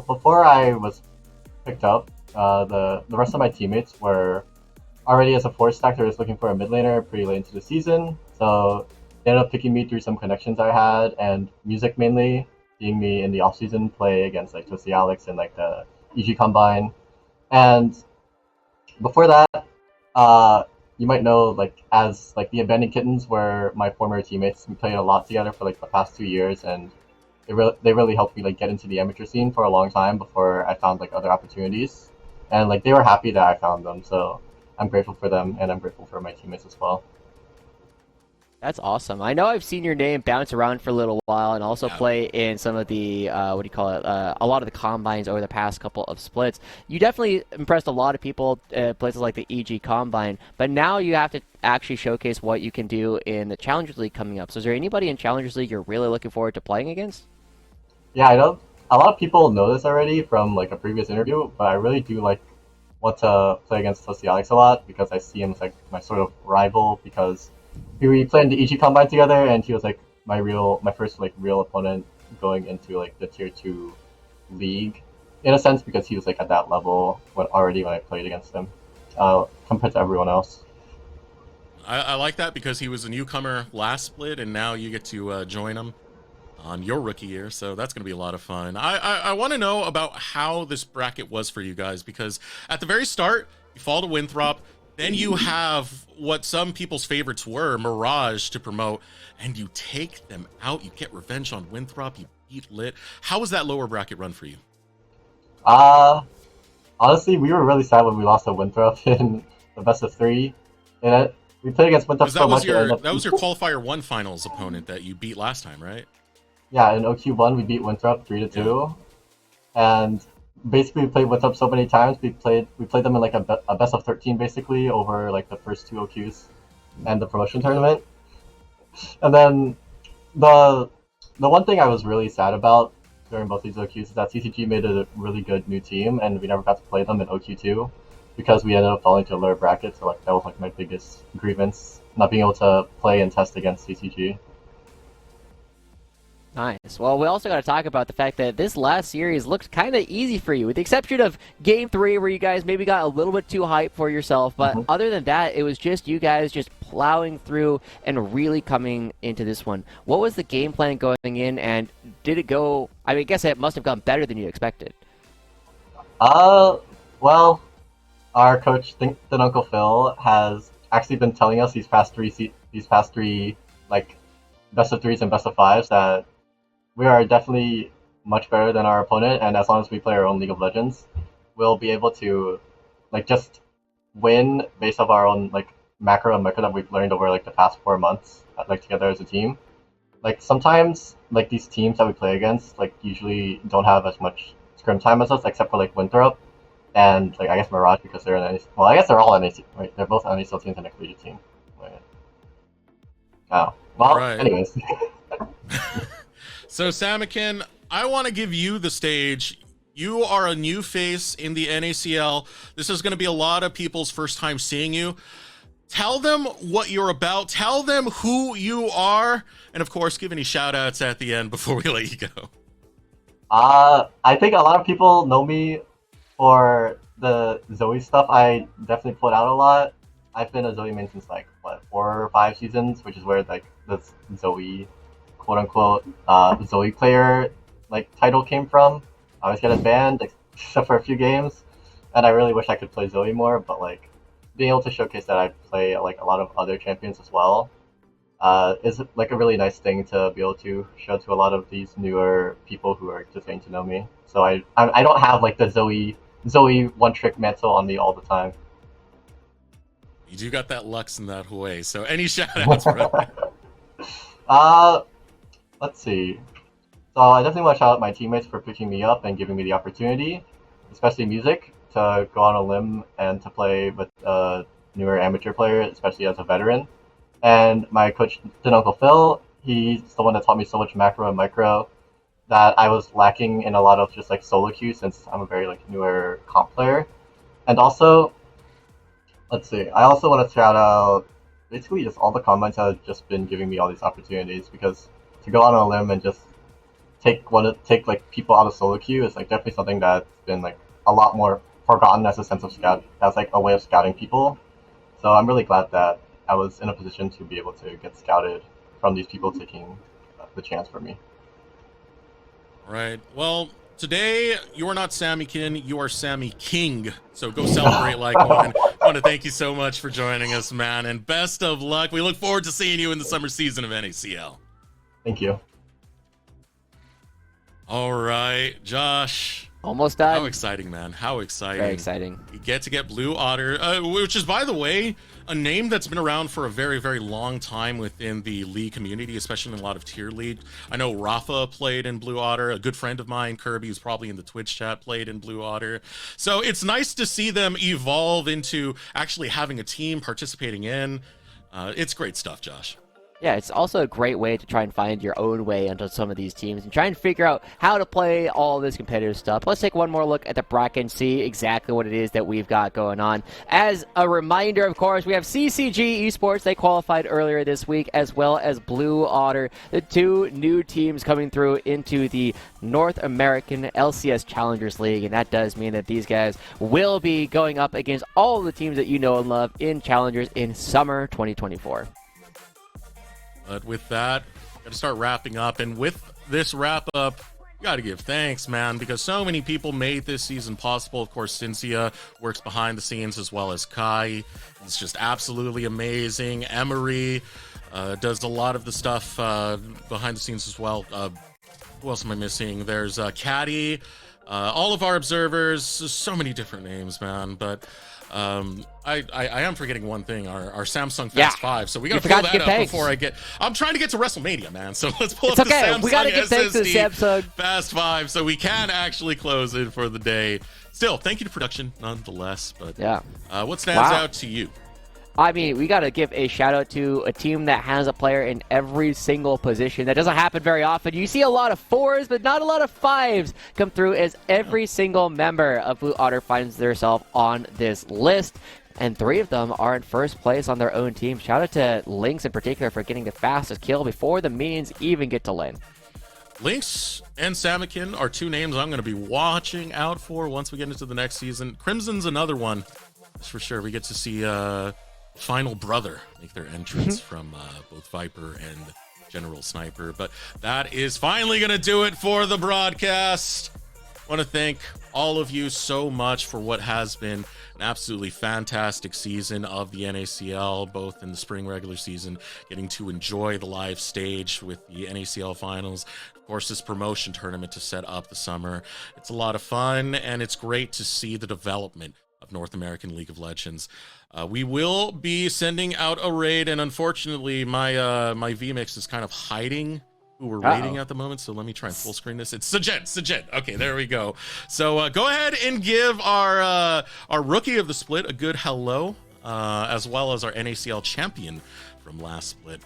before I was picked up, the rest of my teammates were already as a 4 stack. They were just looking for a mid laner pretty late into the season, so they ended up picking me through some connections I had and music mainly, seeing me in the off season play against like Toasty Alex and like the EG Combine. And before that, you might know like as like the Abandoned Kittens were my former teammates. We played a lot together for like the past 2 years, and they really helped me like get into the amateur scene for a long time before I found like other opportunities. And like they were happy that I found them, so I'm grateful for them, and I'm grateful for my teammates as well. That's awesome. I know I've seen your name bounce around for a little while and also play in some of the, what do you call it, a lot of the combines over the past couple of splits. You definitely impressed a lot of people at places like the EG Combine, but now you have to actually showcase what you can do in the Challengers League coming up. So is there anybody in Challengers League you're really looking forward to playing against? Yeah, I know a lot of people know this already from like a previous interview, but I really do like want to play against Toasty Alex a lot because I see him as like my sort of rival, because we played in the EG Combine together, and he was like my first like real opponent going into like the tier 2 league, in a sense, because he was like at that level when I played against him, compared to everyone else. I like that because he was a newcomer last split, and now you get to join him on your rookie year, so that's going to be a lot of fun. I want to know about how this bracket was for you guys, because at the very start, you fall to Winthrop, then you have what some people's favorites were, Mirage, to promote, and you take them out. You get revenge on Winthrop, you beat LiT. How was that lower bracket run for you? Honestly, we were really sad when we lost to Winthrop in the best of 3. And we played against Winthrop so much. That was your Qualifier 1 finals opponent that you beat last time, right? Yeah, in OQ1 we beat Winthrop 3-2, and basically we played Winthrop so many times. We played them in like a best of 13 basically over like the first 2 OQs and the promotion tournament. And then the one thing I was really sad about during both these OQs is that CCG made a really good new team, and we never got to play them in OQ2 because we ended up falling to a lower bracket. So like that was like my biggest grievance, not being able to play and test against CCG. Nice. Well, we also got to talk about the fact that this last series looked kind of easy for you, with the exception of Game 3, where you guys maybe got a little bit too hyped for yourself. But other than that, it was just you guys just plowing through and really coming into this one. What was the game plan going in, and did it go... I mean, I guess it must have gone better than you expected. Well, our coach, Uncle Phil, has actually been telling us these past three, like, best of 3s and best of 5s that we are definitely much better than our opponent, and as long as we play our own League of Legends, we'll be able to like just win based off our own like macro and micro that we've learned over like the past 4 months, like together as a team. Like sometimes like these teams that we play against like usually don't have as much scrim time as us, except for like Winthrop and like I guess Mirage, because they're an NAC. Well, I guess they're all NAC, right? They're both NACL teams and a collegiate team. Right. Oh, well, right. Anyways. So, Samakin, I want to give you the stage. You are a new face in the NACL. This is going to be a lot of people's first time seeing you. Tell them what you're about. Tell them who you are. And, of course, give any shout-outs at the end before we let you go. I think a lot of people know me for the Zoe stuff. I definitely put out a lot. I've been a Zoe main since, like, what, 4 or 5 seasons, which is where, like, this Zoe... quote-unquote Zoe player like title came from. I always get it banned except for a few games, and I really wish I could play Zoe more, but like being able to showcase that I play like a lot of other champions as well is like a really nice thing to be able to show to a lot of these newer people who are just getting to know me. So I don't have like the Zoe one-trick mantle on me all the time. You do got that Lux in that way, so any shout-outs, brother? Let's see. So I definitely want to shout out my teammates for picking me up and giving me the opportunity, especially Music, to go on a limb and to play with a newer amateur player, especially as a veteran. And my coach, Uncle Phil, he's the one that taught me so much macro and micro that I was lacking in a lot of just like solo queue, since I'm a very like newer comp player. And also, let's see, I also want to shout out basically just all the combines that have just been giving me all these opportunities, because to go on a limb and just take like people out of solo queue is like definitely something that's been like a lot more forgotten as a sense of scout, as like a way of scouting people. So I'm really glad that I was in a position to be able to get scouted from these people taking the chance for me. All right. Well, today you are not Sammykin, you are Sammy King. So go celebrate like one. I want to thank you so much for joining us, man, and best of luck. We look forward to seeing you in the summer season of NACL. Thank you. All right, Josh. Almost done. How exciting, man. How exciting. Very exciting. You get to get Blue Otter, which is, by the way, a name that's been around for a very, very long time within the League community, especially in a lot of tier league. I know Rafa played in Blue Otter. A good friend of mine, Kirby, who's probably in the Twitch chat, played in Blue Otter. So it's nice to see them evolve into actually having a team participating in. It's great stuff, Josh. Yeah, it's also a great way to try and find your own way into some of these teams and try and figure out how to play all this competitive stuff. Let's take one more look at the bracket and see exactly what it is that we've got going on. As a reminder, of course, we have CCG Esports. They qualified earlier this week, as well as Blue Otter, the two new teams coming through into the North American LCS Challengers League. And that does mean that these guys will be going up against all of the teams that you know and love in Challengers in summer 2024. But with that, got to start wrapping up. And with this wrap up, you got to give thanks, man, because so many people made this season possible. Of course, Cynthia works behind the scenes, as well as Kai. He's just absolutely amazing. Emery does a lot of the stuff behind the scenes as well. Who else am I missing? There's Caddy, all of our observers, so many different names, man. But I am forgetting one thing, our Samsung Fast 5. So we got to pull that up before I get... I'm trying to get to WrestleMania, man. So let's pull up the Samsung we gotta get thanks to the Samsung Fast 5 so we can actually close it for the day. Still, thank you to production, nonetheless. But yeah, what stands out to you? I mean, we got to give a shout out to a team that has a player in every single position. That doesn't happen very often. You see a lot of 4s, but not a lot of 5s come through, as every single member of Blue Otter finds themselves on this list. And 3 of them are in first place on their own team. Shout out to Lynx in particular for getting the fastest kill before the minions even get to lane. Lynx and Sammykin are 2 names I'm going to be watching out for once we get into the next season. Crimson's another one, that's for sure. We get to see Final Brother make their entrance from both Viper and General Sniper. But that is finally going to do it for the broadcast. I want to thank all of you so much for what has been an absolutely fantastic season of the NACL, both in the spring regular season, getting to enjoy the live stage with the NACL finals. Of course, this promotion tournament to set up the summer. It's a lot of fun, and it's great to see the development of North American League of Legends. We will be sending out a raid, and unfortunately, my my VMix is kind of hiding who we're raiding at the moment, so let me try and full screen this. It's Sajed. Okay, there we go. So go ahead and give our rookie of the split a good hello, as well as our NACL champion from last split.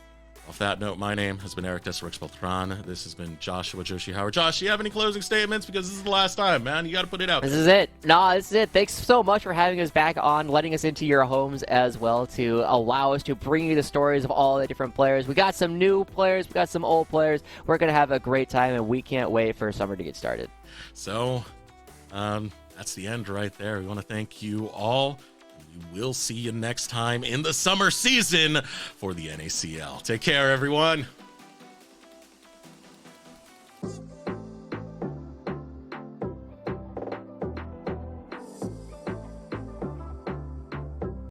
Off that note, my name has been Eric Desirix Beltran. This has been Joshua Joshi Howard. Josh, do you have any closing statements? Because this is the last time, man. You got to put it out. This is it. No, this is it. Thanks so much for having us back on, letting us into your homes as well to allow us to bring you the stories of all the different players. We got some new players. We got some old players. We're going to have a great time, and we can't wait for summer to get started. So that's the end right there. We want to thank you all. We will see you next time in the summer season for the NACL. Take care, everyone.